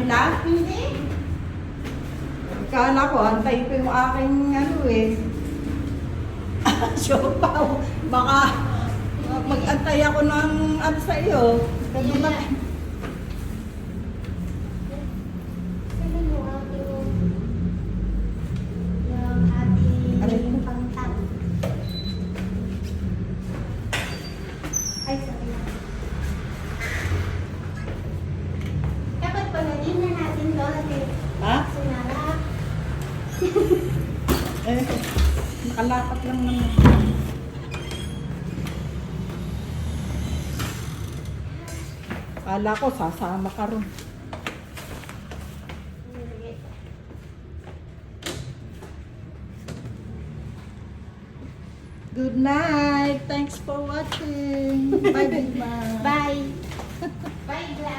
na? Hindi. Kala ko, antay ko yung aking ano eh. Siopaw. Baka mag-antay ako ng ano sa iyo. Yan na. Sino mo yung ating pangtang? Ay, sorry. Dapat pananin na natin doon. Ha? Sinara. Eh, nakalapat lang naman. Kala ko, sasama ka ron. Good night. Thanks for watching. Bye, bye. Bye. Bye, vlog.